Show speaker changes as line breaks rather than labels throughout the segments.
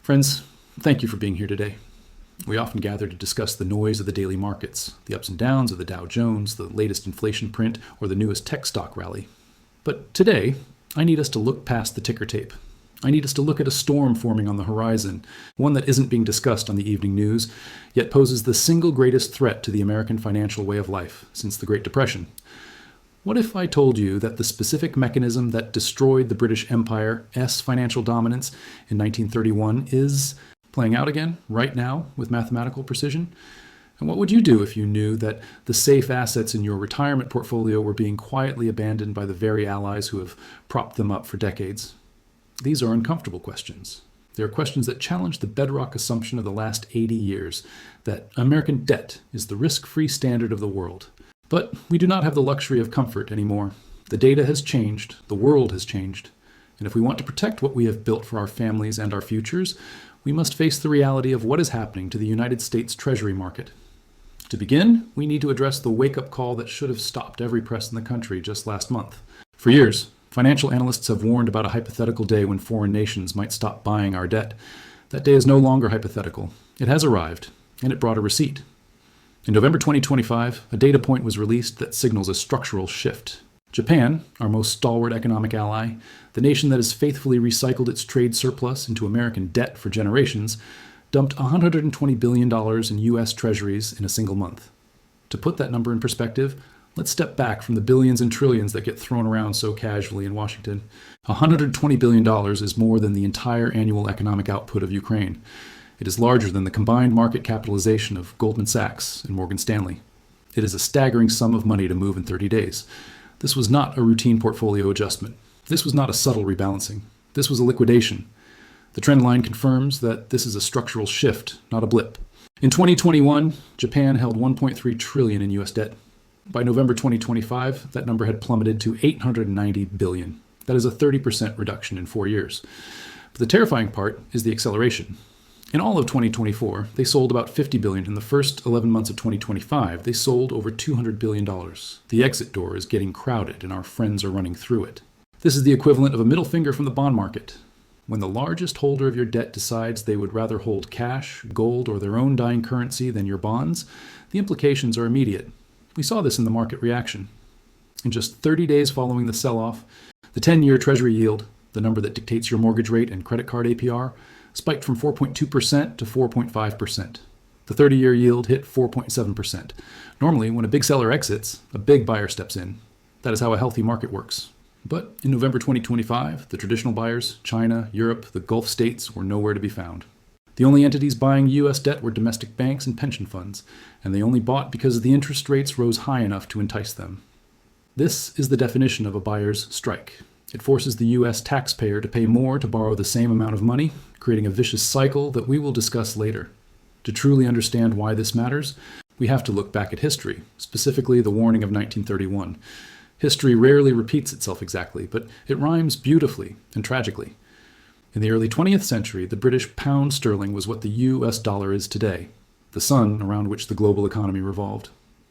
Friends, thank you for being here today. We often gather to discuss the noise of the daily markets, the ups and downs of the Dow Jones, the latest inflation print, or the newest tech stock rally. But today, I need us to look past the ticker tape. I need us to look at a storm forming on the horizon, one that isn't being discussed on the evening news, yet poses the single greatest threat to the American financial way of life since the Great Depression. What if I told you that the specific mechanism that destroyed the British Empire's financial dominance in 1931 is playing out again, right now, with mathematical precision? And what would you do if you knew that the safe assets in your retirement portfolio were being quietly abandoned by the very allies who have propped them up for decades? These are uncomfortable questions. They are questions that challenge the bedrock assumption of the last 80 years, that American debt is the risk-free standard of the world. But we do not have the luxury of comfort anymore. The data has changed, the world has changed, and if we want to protect what we have built for our families and our futures, we must face the reality of what is happening to the United States Treasury market. To begin, we need to address the wake-up call that should have stopped every press in the country just last month. For years, financial analysts have warned about a hypothetical day when foreign nations might stop buying our debt. That day is no longer hypothetical. It has arrived, and it brought a receipt. In November 2025, a data point was released that signals a structural shift. Japan, our most stalwart economic ally, the nation that has faithfully recycled its trade surplus into American debt for generations, dumped $120 billion in U.S. Treasuries in a single month. To put that number in perspective, let's step back from the billions and trillions that get thrown around so casually in Washington. $120 billion is more than the entire annual economic output of Ukraine. It is larger than the combined market capitalization of Goldman Sachs and Morgan Stanley. It is a staggering sum of money to move in 30 days. This was not a routine portfolio adjustment. This was not a subtle rebalancing. This was a liquidation. The trend line confirms that this is a structural shift, not a blip. In 2021, Japan held $1.3 trillion in U.S. debt. By November 2025, that number had plummeted to $890 billion. That is a 30% reduction in 4 years. But the terrifying part is the acceleration. In all of 2024, they sold about $50 billion. In the first 11 months of 2025, they sold over $200 billion. The exit door is getting crowded, and our friends are running through it. This is the equivalent of a middle finger from the bond market. When the largest holder of your debt decides they would rather hold cash, gold, or their own dying currency than your bonds, the implications are immediate. We saw this in the market reaction. In just 30 days following the sell-off, the 10-year Treasury yield, the number that dictates your mortgage rate and credit card APR, spiked from 4.2% to 4.5%. The 30-year yield hit 4.7%. Normally, when a big seller exits, a big buyer steps in. That is how a healthy market works. But in November 2025, the traditional buyers, China, Europe, the Gulf states, were nowhere to be found. The only entities buying U.S. debt were domestic banks and pension funds, and they only bought because the interest rates rose high enough to entice them. This is the definition of a buyer's strike. It forces the U.S. taxpayer to pay more to borrow the same amount of money, creating a vicious cycle that we will discuss later. To truly understand why this matters, we have to look back at history, specifically the warning of 1931. History rarely repeats itself exactly, but it rhymes beautifully and tragically. In the early 20th century, the British pound sterling was what the U.S. dollar is today, the sun around which the global economy revolved.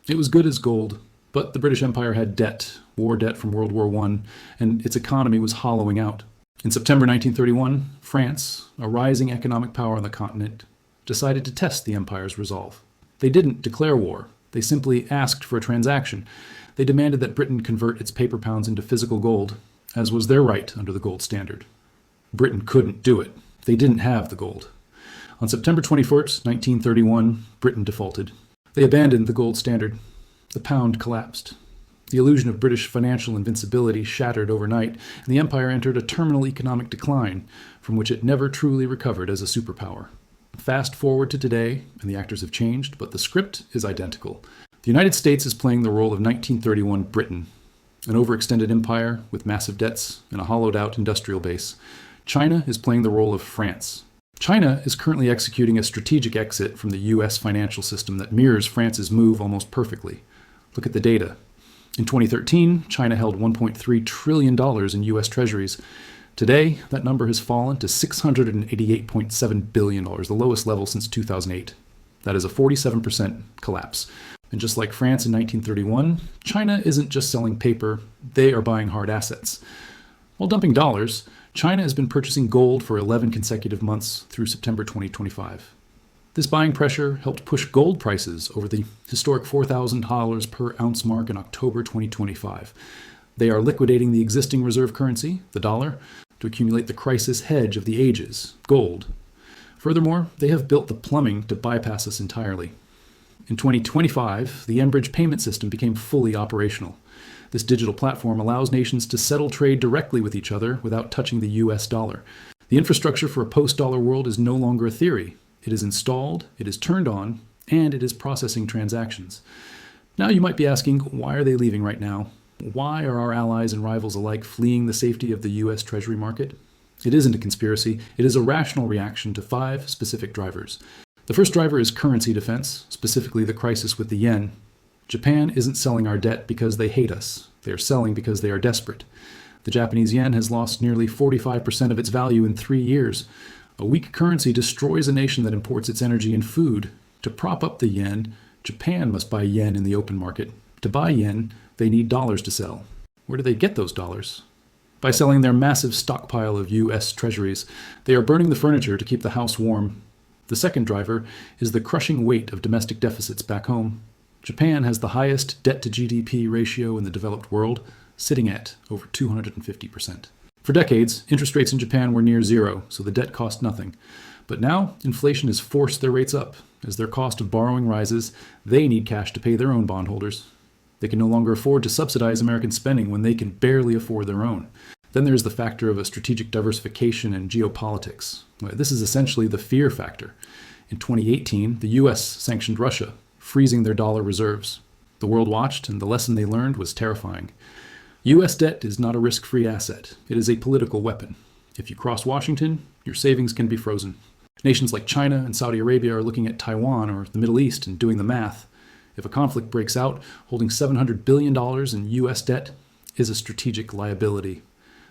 It was good as gold, but the British Empire had debt, war debt from World War I, and its economy was hollowing out. In September 1931, France, a rising economic power on the continent, decided to test the empire's resolve. They didn't declare war. They simply asked for a transaction. They demanded that Britain convert its paper pounds into physical gold, as was their right under the gold standard. Britain couldn't do it. They didn't have the gold. On September 21st, 1931, Britain defaulted. They abandoned the gold standard. The pound collapsed. The illusion of British financial invincibility shattered overnight, and the empire entered a terminal economic decline from which it never truly recovered as a superpower. Fast forward to today, and the actors have changed, but the script is identical. The United States is playing the role of 1931 Britain, an overextended empire with massive debts and a hollowed-out industrial base. China is playing the role of France. China is currently executing a strategic exit from the U.S. financial system that mirrors France's move almost perfectly. Look at the data. In 2013, China held $1.3 trillion in U.S. Treasuries. Today, that number has fallen to $688.7 billion, the lowest level since 2008. That is a 47% collapse. And just like France in 1931, China isn't just selling paper, they are buying hard assets. While dumping dollars, China has been purchasing gold for 11 consecutive months through September 2025. This buying pressure helped push gold prices over the historic $4,000 per ounce mark in October 2025. They are liquidating the existing reserve currency, the dollar, to accumulate the crisis hedge of the ages, gold. Furthermore, they have built the plumbing to bypass us entirely. In 2025, the Enbridge payment system became fully operational. This digital platform allows nations to settle trade directly with each other without touching the US dollar. The infrastructure for a post-dollar world is no longer a theory. It is installed, it is turned on, and it is processing transactions. Now you might be asking, why are they leaving right now? Why are our allies and rivals alike fleeing the safety of the US Treasury market? It isn't a conspiracy. It is a rational reaction to 5 specific drivers. The first driver is currency defense, specifically the crisis with the yen. Japan isn't selling our debt because they hate us. They are selling because they are desperate. The Japanese yen has lost nearly 45% of its value in 3 years. A weak currency destroys a nation that imports its energy and food. To prop up the yen, Japan must buy yen in the open market. To buy yen, they need dollars to sell. Where do they get those dollars? By selling their massive stockpile of US Treasuries. They are burning the furniture to keep the house warm. The second driver is the crushing weight of domestic deficits back home. Japan has the highest debt-to-GDP ratio in the developed world, sitting at over 250%. For decades, interest rates in Japan were near zero, so the debt cost nothing. But now, inflation has forced their rates up. As their cost of borrowing rises, they need cash to pay their own bondholders. They can no longer afford to subsidize American spending when they can barely afford their own. Then there's the factor of a strategic diversification and geopolitics. This is essentially the fear factor. In 2018, the US sanctioned Russia, freezing their dollar reserves. The world watched, and the lesson they learned was terrifying. US debt is not a risk-free asset. It is a political weapon. If you cross Washington, your savings can be frozen. Nations like China and Saudi Arabia are looking at Taiwan or the Middle East and doing the math. If a conflict breaks out, holding $700 billion in US debt is a strategic liability.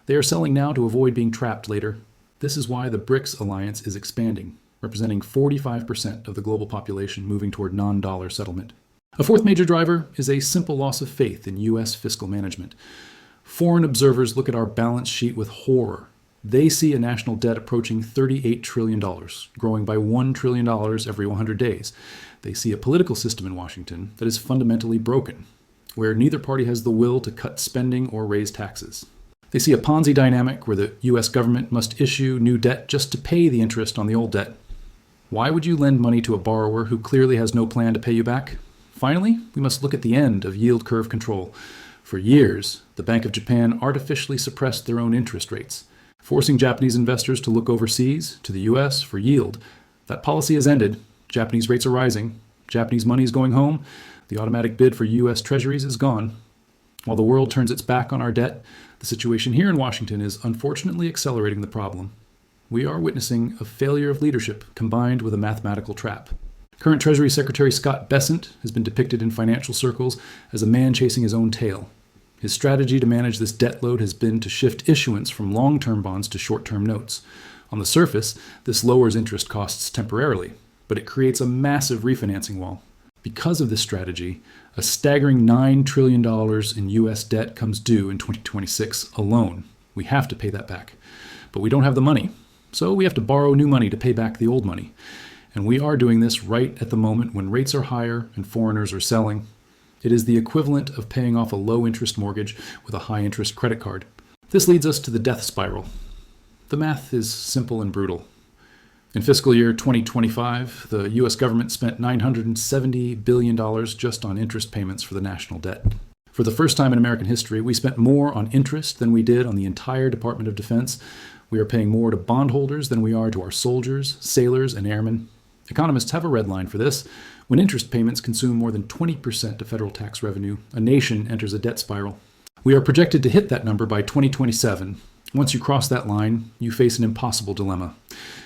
They are selling now to avoid being trapped later. This is why the BRICS alliance is expanding, representing 45% of the global population moving toward non-dollar settlement. A fourth major driver is a simple loss of faith in U.S. fiscal management. Foreign observers look at our balance sheet with horror. They see a national debt approaching $38 trillion, growing by $1 trillion every 100 days. They see a political system in Washington that is fundamentally broken, where neither party has the will to cut spending or raise taxes. They see a Ponzi dynamic where the U.S. government must issue new debt just to pay the interest on the old debt. Why would you lend money to a borrower who clearly has no plan to pay you back? Finally, we must look at the end of yield curve control. For years, the Bank of Japan artificially suppressed their own interest rates, forcing Japanese investors to look overseas, to the U.S., for yield. That policy has ended. Japanese rates are rising. Japanese money is going home. The automatic bid for U.S. Treasuries is gone. While the world turns its back on our debt, the situation here in Washington is unfortunately accelerating the problem. We are witnessing a failure of leadership combined with a mathematical trap. Current Treasury Secretary Scott Bessent has been depicted in financial circles as a man chasing his own tail. His strategy to manage this debt load has been to shift issuance from long-term bonds to short-term notes. On the surface, this lowers interest costs temporarily, but it creates a massive refinancing wall. Because of this strategy, a staggering $9 trillion in U.S. debt comes due in 2026 alone. We have to pay that back. But we don't have the money, so we have to borrow new money to pay back the old money. And we are doing this right at the moment when rates are higher and foreigners are selling. It is the equivalent of paying off a low-interest mortgage with a high-interest credit card. This leads us to the death spiral. The math is simple and brutal. In fiscal year 2025, the U.S. government spent $970 billion just on interest payments for the national debt. For the first time in American history, we spent more on interest than we did on the entire Department of Defense. We are paying more to bondholders than we are to our soldiers, sailors, and airmen. Economists have a red line for this. When interest payments consume more than 20% of federal tax revenue, a nation enters a debt spiral. We are projected to hit that number by 2027. Once you cross that line, you face an impossible dilemma.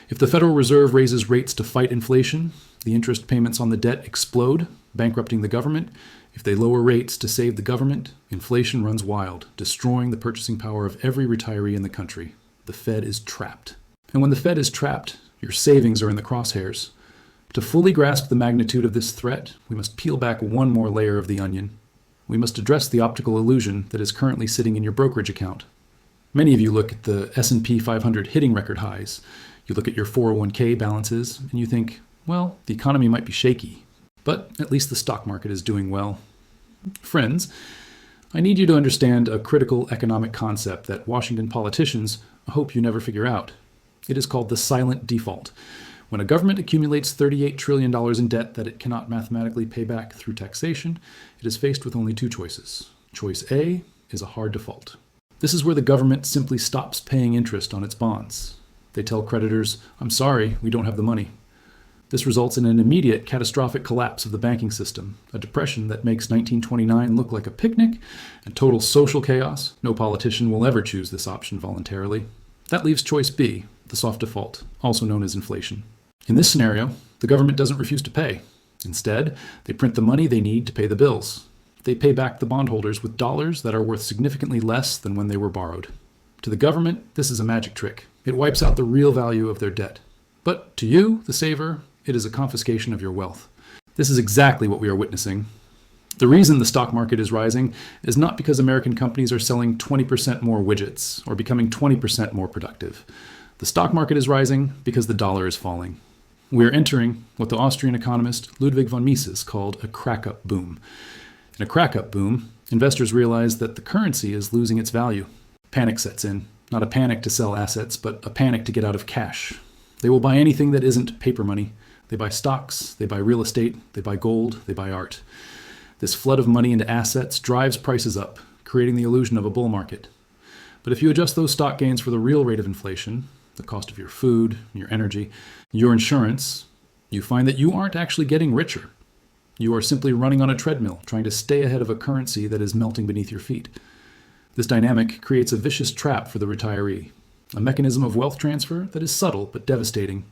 If the Federal Reserve raises rates to fight inflation, the interest payments on the debt explode, bankrupting the government. If they lower rates to save the government, inflation runs wild, destroying the purchasing power of every retiree in the country. The Fed is trapped. And when the Fed is trapped, your savings are in the crosshairs. To fully grasp the magnitude of this threat, we must peel back one more layer of the onion. We must address the optical illusion that is currently sitting in your brokerage account. Many of you look at the S&P 500 hitting record highs. You look at your 401k balances and you think, well, the economy might be shaky, but at least the stock market is doing well. Friends, I need you to understand a critical economic concept that Washington politicians hope you never figure out. It is called the silent default. When a government accumulates $38 trillion in debt that it cannot mathematically pay back through taxation, it is faced with only two choices. Choice A is a hard default. This is where the government simply stops paying interest on its bonds. They tell creditors, "I'm sorry, we don't have the money." This results in an immediate catastrophic collapse of the banking system, a depression that makes 1929 look like a picnic, and total social chaos. No politician will ever choose this option voluntarily. That leaves choice B, the soft default, also known as inflation. In this scenario, the government doesn't refuse to pay. Instead, they print the money they need to pay the bills. They pay back the bondholders with dollars that are worth significantly less than when they were borrowed. To the government, this is a magic trick. It wipes out the real value of their debt. But to you, the saver, it is a confiscation of your wealth. This is exactly what we are witnessing. The reason the stock market is rising is not because American companies are selling 20% more widgets or becoming 20% more productive. The stock market is rising because the dollar is falling. We are entering what the Austrian economist Ludwig von Mises called a crack-up boom. In a crack-up boom, investors realize that the currency is losing its value. Panic sets in. Not a panic to sell assets, but a panic to get out of cash. They will buy anything that isn't paper money. They buy stocks, they buy real estate, they buy gold, they buy art. This flood of money into assets drives prices up, creating the illusion of a bull market. But if you adjust those stock gains for the real rate of inflation, the cost of your food, your energy, your insurance, you find that you aren't actually getting richer. You are simply running on a treadmill, trying to stay ahead of a currency that is melting beneath your feet. This dynamic creates a vicious trap for the retiree, a mechanism of wealth transfer that is subtle but devastating.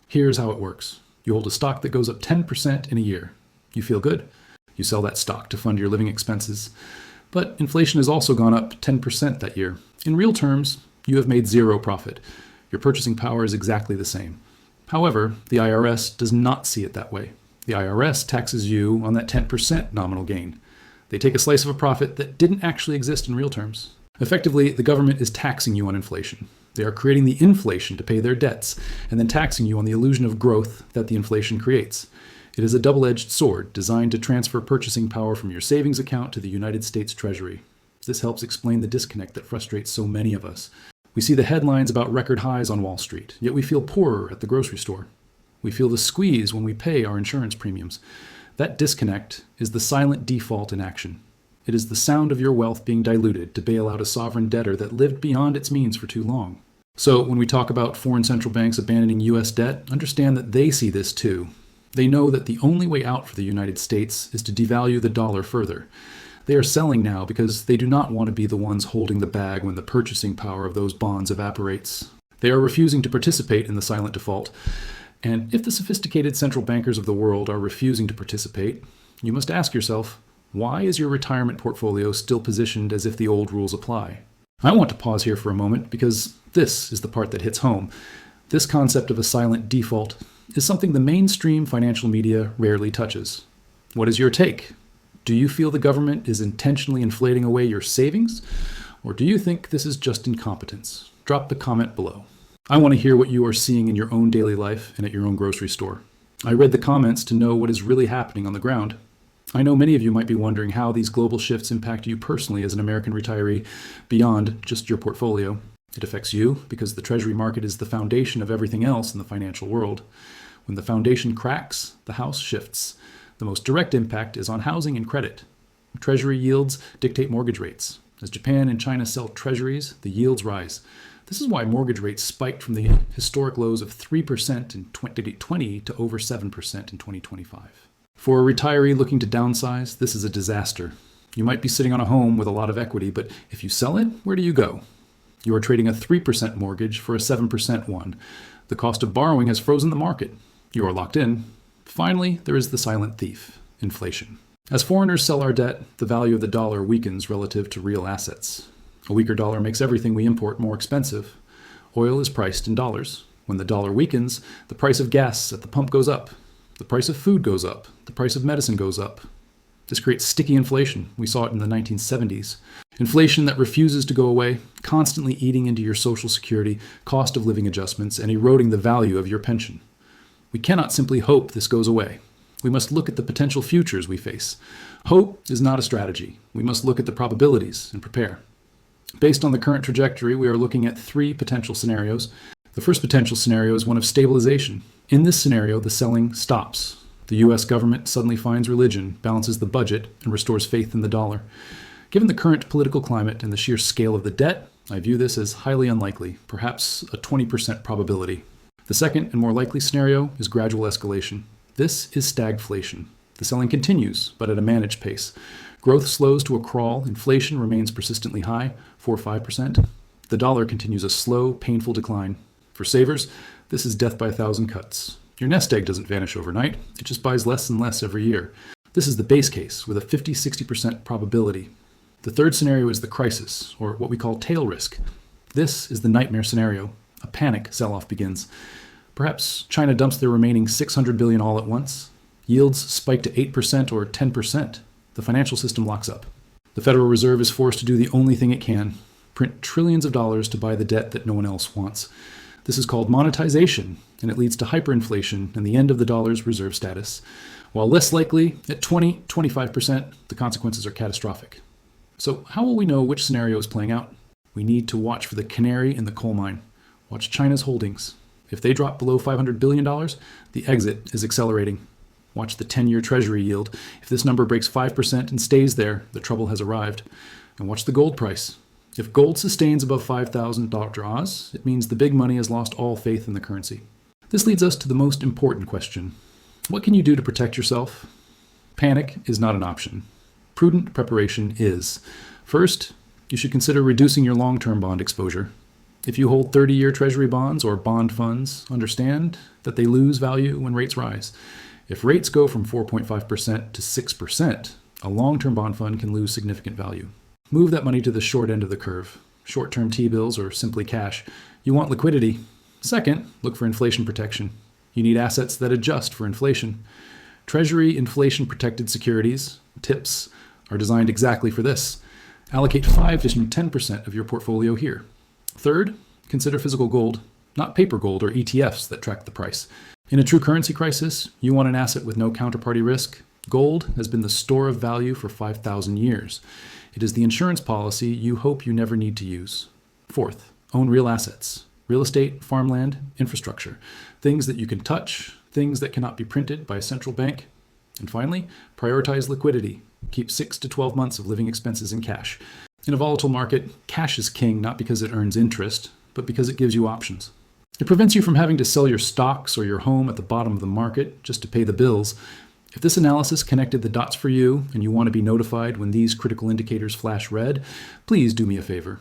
Here's how it works. You hold a stock that goes up 10% in a year. You feel good. You sell that stock to fund your living expenses. But inflation has also gone up 10% that year. In real terms, you have made zero profit. Your purchasing power is exactly the same. However, the IRS does not see it that way. The IRS taxes you on that 10% nominal gain. They take a slice of a profit that didn't actually exist in real terms. Effectively, the government is taxing you on inflation. They are creating the inflation to pay their debts, and then taxing you on the illusion of growth that the inflation creates. It is a double-edged sword designed to transfer purchasing power from your savings account to the United States Treasury. This helps explain the disconnect that frustrates so many of us. We see the headlines about record highs on Wall Street, yet we feel poorer at the grocery store. We feel the squeeze when we pay our insurance premiums. That disconnect is the silent default in action. It is the sound of your wealth being diluted to bail out a sovereign debtor that lived beyond its means for too long. So when we talk about foreign central banks abandoning U.S. debt, understand that they see this too. They know that the only way out for the United States is to devalue the dollar further. They are selling now because they do not want to be the ones holding the bag when the purchasing power of those bonds evaporates. They are refusing to participate in the silent default. And if the sophisticated central bankers of the world are refusing to participate, you must ask yourself, why is your retirement portfolio still positioned as if the old rules apply? I want to pause here for a moment because this is the part that hits home. This concept of a silent default is something the mainstream financial media rarely touches. What is your take? Do you feel the government is intentionally inflating away your savings? Or do you think this is just incompetence? Drop the comment below. I want to hear what you are seeing in your own daily life and at your own grocery store. I read the comments to know what is really happening on the ground. I know many of you might be wondering how these global shifts impact you personally as an American retiree beyond just your portfolio. It affects you because the Treasury market is the foundation of everything else in the financial world. When the foundation cracks, the house shifts. The most direct impact is on housing and credit. Treasury yields dictate mortgage rates. As Japan and China sell treasuries, the yields rise. This is why mortgage rates spiked from the historic lows of 3% in 2020 to over 7% in 2025. For a retiree looking to downsize, this is a disaster. You might be sitting on a home with a lot of equity, but if you sell it, where do you go? You are trading a 3% mortgage for a 7% one. The cost of borrowing has frozen the market. You are locked in. Finally, there is the silent thief, inflation. As foreigners sell our debt, the value of the dollar weakens relative to real assets. A weaker dollar makes everything we import more expensive. Oil is priced in dollars. When the dollar weakens, the price of gas at the pump goes up. The price of food goes up. The price of medicine goes up. This creates sticky inflation. We saw it in the 1970s. Inflation that refuses to go away, constantly eating into your Social Security, cost of living adjustments, and eroding the value of your pension. We cannot simply hope this goes away. We must look at the potential futures we face. Hope is not a strategy. We must look at the probabilities and prepare. Based on the current trajectory, we are looking at 3 potential scenarios. The first potential scenario is one of stabilization. In this scenario, the selling stops. The U.S. government suddenly finds religion, balances the budget, and restores faith in the dollar. Given the current political climate and the sheer scale of the debt, I view this as highly unlikely, perhaps a 20% probability. The second and more likely scenario is gradual escalation. This is stagflation. The selling continues, but at a managed pace. Growth slows to a crawl, inflation remains persistently high, 4 or 5%. The dollar continues a slow, painful decline. For savers, this is death by 1,000 cuts. Your nest egg doesn't vanish overnight, it just buys less and less every year. This is the base case with a 50-60% probability. The third scenario is the crisis, or what we call tail risk. This is the nightmare scenario. A panic sell-off begins. Perhaps China dumps their remaining $600 billion all at once. Yields spike to 8% or 10%. The financial system locks up. The Federal Reserve is forced to do the only thing it can, print trillions of dollars to buy the debt that no one else wants. This is called monetization, and it leads to hyperinflation and the end of the dollar's reserve status. While less likely, at 20-25%, the consequences are catastrophic. So how will we know which scenario is playing out? We need to watch for the canary in the coal mine. Watch China's holdings. If they drop below $500 billion, the exit is accelerating. Watch the 10-year Treasury yield. If this number breaks 5% and stays there, the trouble has arrived. And watch the gold price. If gold sustains above $5,000 Oz, it means the big money has lost all faith in the currency. This leads us to the most important question. What can you do to protect yourself? Panic is not an option. Prudent preparation is. First, you should consider reducing your long-term bond exposure. If you hold 30-year Treasury bonds or bond funds, understand that they lose value when rates rise. If rates go from 4.5% to 6%, a long-term bond fund can lose significant value. Move that money to the short end of the curve. Short-term T-bills or simply cash. You want liquidity. Second, look for inflation protection. You need assets that adjust for inflation. Treasury inflation-protected securities, TIPS, are designed exactly for this. Allocate 5 to 10% of your portfolio here. Third, consider physical gold, not paper gold or ETFs that track the price. In a true currency crisis, you want an asset with no counterparty risk. Gold has been the store of value for 5,000 years. It is the insurance policy you hope you never need to use. Fourth, own real assets. Real estate, farmland, infrastructure. Things that you can touch, things that cannot be printed by a central bank. And finally, prioritize liquidity. Keep 6 to 12 months of living expenses in cash. In a volatile market, cash is king not because it earns interest, but because it gives you options. It prevents you from having to sell your stocks or your home at the bottom of the market just to pay the bills. If this analysis connected the dots for you and you want to be notified when these critical indicators flash red, please do me a favor.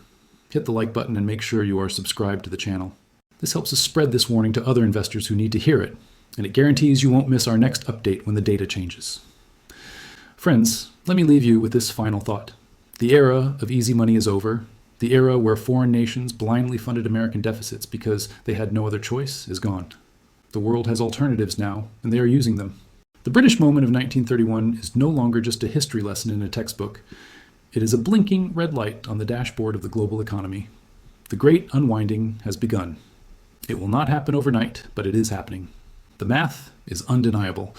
Hit the like button and make sure you are subscribed to the channel. This helps us spread this warning to other investors who need to hear it, and it guarantees you won't miss our next update when the data changes. Friends, let me leave you with this final thought. The era of easy money is over. The era where foreign nations blindly funded American deficits because they had no other choice is gone. The world has alternatives now, and they are using them. The British moment of 1931 is no longer just a history lesson in a textbook. It is a blinking red light on the dashboard of the global economy. The great unwinding has begun. It will not happen overnight, but it is happening. The math is undeniable.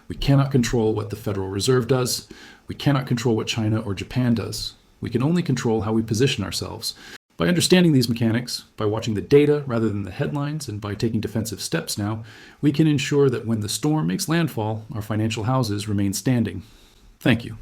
We cannot control what the Federal Reserve does. We cannot control what China or Japan does. We can only control how we position ourselves. By understanding these mechanics, by watching the data rather than the headlines, and by taking defensive steps now, we can ensure that when the storm makes landfall, our financial houses remain standing. Thank you.